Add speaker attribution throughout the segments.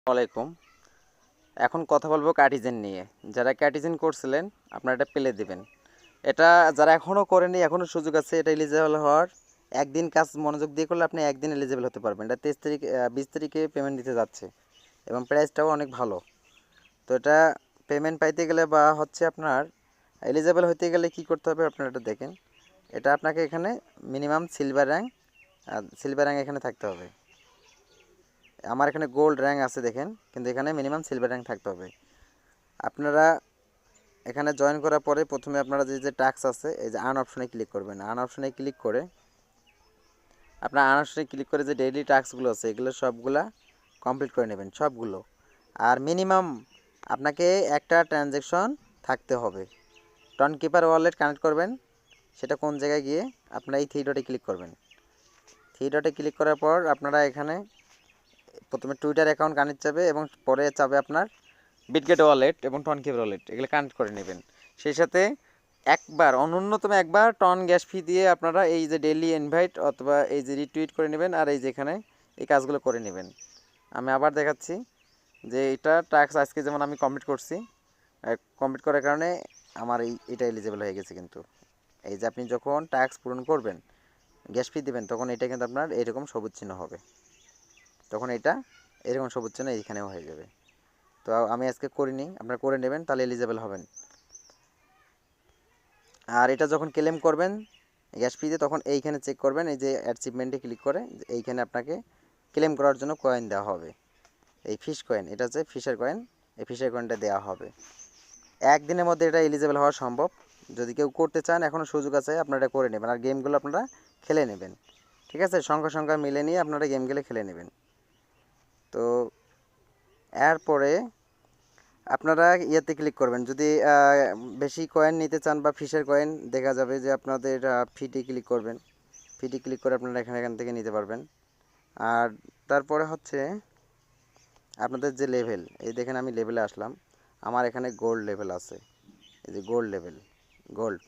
Speaker 1: ওয়ালাইকুম। এখন কথা বলবো কার্টিজেন নিয়ে। যারা কার্টিজেন করছিলেন আপনারা এটা পেলে দিবেন। এটা যারা এখনও করেনি এখনও সুযোগ আছে এটা এলিজিবল হওয়ার। একদিন কাজ মনোযোগ দিয়ে করলে আপনি একদিন এলিজিবল হতে পারবেন। এটা 23 তারিখ 20 তারিখে পেমেন্ট দিতে যাচ্ছে এবং প্রাইসটাও অনেক ভালো। তো এটা পেমেন্ট পাইতে গেলে বা হচ্ছে আপনার এলিজিবল হতে গেলে কি করতে হবে আপনারা এটা দেখেন। এটা আপনাকে এখানে মিনিমাম সিলভার র্যাঙ্ক এখানে থাকতে হবে। আমার এখানে গোল্ড র্যাঙ্ক আছে দেখেন, কিন্তু এখানে মিনিমাম সিলভার র্যাঙ্ক থাকতে হবে। আপনারা এখানে জয়েন করার পরে প্রথমে আপনারা যে টাস্ক আছে এই যে আর্ন অপশনে ক্লিক করবেন। আর্ন অপশনে ক্লিক করে আপনার আর্ন অপশনে ক্লিক করে যে ডেইলি টাস্কগুলো আছে এগুলো সবগুলা কমপ্লিট করে নেবেন সবগুলো। আর মিনিমাম আপনাকে একটা ট্রানজ্যাকশন থাকতে হবে। টন কিপার ওয়ালেট কানেক্ট করবেন, সেটা কোন জায়গায় গিয়ে আপনারা এই থ্রি ডটে ক্লিক করবেন। থ্রি ডটে ক্লিক করার পর আপনারা এখানে প্রথমে টুইটার অ্যাকাউন্ট কানেক্ট চাবে এবং পরে চাবে আপনার বিটগেট ওয়ালেট এবং টন কিপার ওয়ালেট, এগুলো কানেক্ট করে নেবেন। সেই সাথে ন্যূনতম একবার টন গ্যাস ফি দিয়ে আপনারা এই যে ডেইলি ইনভাইট অথবা এই যে রিটুইট করে নেবেন আর এই যেখানে এই কাজগুলো করে নেবেন। আমি আবার দেখাচ্ছি যে এটা টাস্ক আজকে যেমন আমি কমপ্লিট করছি, কমপ্লিট করার কারণে আমার এটা এলিজিবল হয়ে গেছে। কিন্তু এই যে আপনি যখন টাস্ক পূরণ করবেন গ্যাস ফি দেবেন তখন এটা কিন্তু আপনার এইরকম সবুজ চিহ্ন হবে, তখন এটা এরকম সবুজ চিহ্ন এইখানেও হয়ে যাবে। তো আমি আজকে করিনি, আপনারা করে নেবেন তাহলে এলিজিবল হবেন। আর এটা যখন ক্লেম করবেন গ্যাস ফ্রিতে তখন এইখানে চেক করবেন, এই যে অ্যাচিভমেন্টে ক্লিক করে এইখানে আপনাকে ক্লেম করার জন্য কয়েন দেওয়া হবে। এই ফিশ কয়েন, এটা হচ্ছে ফিশের কয়েন, এই ফিশের কয়েনটা দেওয়া হবে। একদিনের মধ্যে এটা এলিজিবল হওয়া সম্ভব। যদি কেউ করতে চান এখনও সুযোগ আছে, আপনারা এটা করে নেবেন আর গেমগুলো আপনারা খেলে নেবেন। ঠিক আছে, সংখ্যা মিলে নিয়ে আপনারা গেমগুলো খেলে নেবেন। তো এরপরে আপনারা ইয়েতে ক্লিক করবেন যদি বেশি কয়েন নিতে চান বা ফিশের কয়েন দেখা যাবে যে আপনাদের ফিটি ক্লিক করবেন। ফিটি ক্লিক করে আপনারা এখান থেকে নিতে পারবেন। আর তারপরে হচ্ছে আপনাদের যে লেভেল, এই দেখেন আমি লেভেলে আসলাম, আমার এখানে গোল্ড লেভেল আছে, এই যে গোল্ড লেভেল, গোল্ড।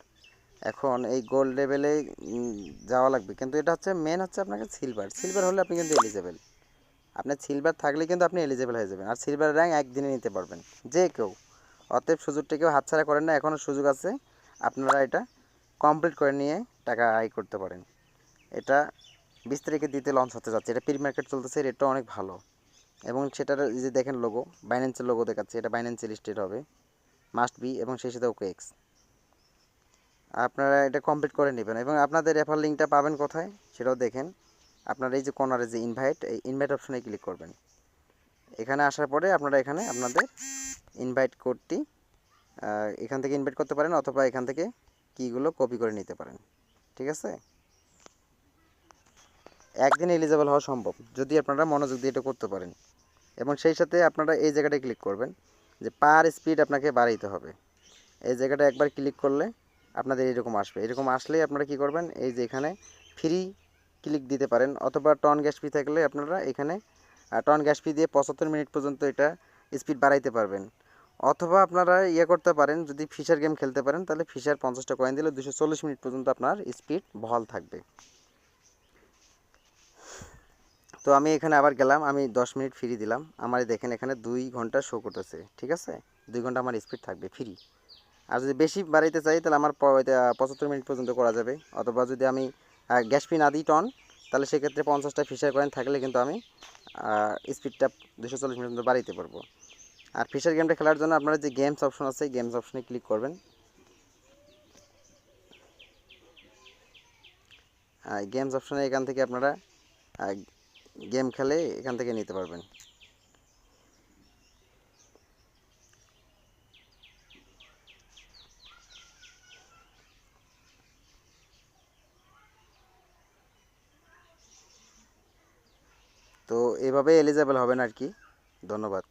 Speaker 1: এখন এই গোল্ড লেভেলে যাওয়া লাগবে, কিন্তু এটা হচ্ছে মেন হচ্ছে আপনাকে সিলভার হলে আপনি কিন্তু এলিজেবল। আপনার সিলভার থাকলে কিন্তু আপনি এলিজেবল হয়ে যাবেন। আর সিলভার র্যাঙ্ক একদিনে নিতে পারবেন যে কেউ। অতএব সুযোগটা কেউ হাতছাড়া করেন না, এখনও সুযোগ আছে, আপনারা এটা কমপ্লিট করে নিয়ে টাকা আয় করতে পারেন। এটা 20 তারিখে দিতে লঞ্চ হতে যাচ্ছে, এটা প্রি মার্কেট চলতেছে, রেটটা অনেক ভালো। এবং সেটার যে দেখেন লোগো, বাইন্যান্সের লোগো দেখাচ্ছে, এটা বাইন্যান্সে লিস্টেড হবে, মাস্ট বি এবং সেই সাথে ওকে এক্স। আপনারা এটা কমপ্লিট করে নেবেন এবং আপনাদের রেফার লিঙ্কটা পাবেন কোথায় সেটাও দেখেন। আপনারা এই যে কর্নারে যে এই ইনভাইট অপশনে ক্লিক করবেন। এখানে আসার পরে আপনারা এখানে আপনাদের ইনভাইট কোডটি এখান থেকে ইনভাইট করতে পারেন অথবা এখান থেকে কিগুলো কপি করে নিতে পারেন। ঠিক আছে, একদিন এলিজেবল হওয়া সম্ভব যদি আপনারা মনোযোগ দিয়ে এটা করতে পারেন। এবং সেই সাথে আপনারা এই জায়গাটায় ক্লিক করবেন যে পার স্পিড আপনাকে বাড়াইতে হবে। এই জায়গাটা একবার ক্লিক করলে আপনাদের এরকম আসবে, এরকম আসলেই আপনারা কি করবেন, এই যে এখানে ফ্রি ক্লিক দিতে পারেন অথবা টন গ্যাস ফি থাকলে আপনারা এখানে টন গ্যাস ফি দিয়ে 75 মিনিট পর্যন্ত এটা স্পিড বাড়াইতে পারবেন। অথবা আপনারা করতে পারেন, যদি ফিশার গেম খেলতে পারেন তাহলে ফিশার 50টা কয়েন দিলে 240 মিনিট পর্যন্ত আপনার স্পিড বহাল থাকবে। তো আমি এখানে আবার গেলাম, আমি 10 মিনিট ফ্রি দিলাম, আমার দেখেন এখানে 2 ঘন্টা শো করতেছে। ঠিক আছে, 2 ঘন্টা আমার স্পিড থাকবে ফ্রি। আর যদি বেশি বাড়াইতে চাই তাহলে আমার 75 মিনিট পর্যন্ত করা যাবে। অথবা যদি আমি গ্যাস ফি না দিই টন, তাহলে সেক্ষেত্রে 50টা ফিশার কয়েন থাকলে কিন্তু আমি স্পিডটা 240 মিনিট পর্যন্ত বাড়াইতে পারবো। আর ফিশার গেমটা খেলার জন্য আপনারা যে গেমস অপশন আছে গেমস অপশনে ক্লিক করবেন। গেমস অপশনে এখান থেকে আপনারা গেম খেলে এখান থেকে নিতে পারবেন। তো এভাবে এলিজেবল হবেন আর কি। ধন্যবাদ।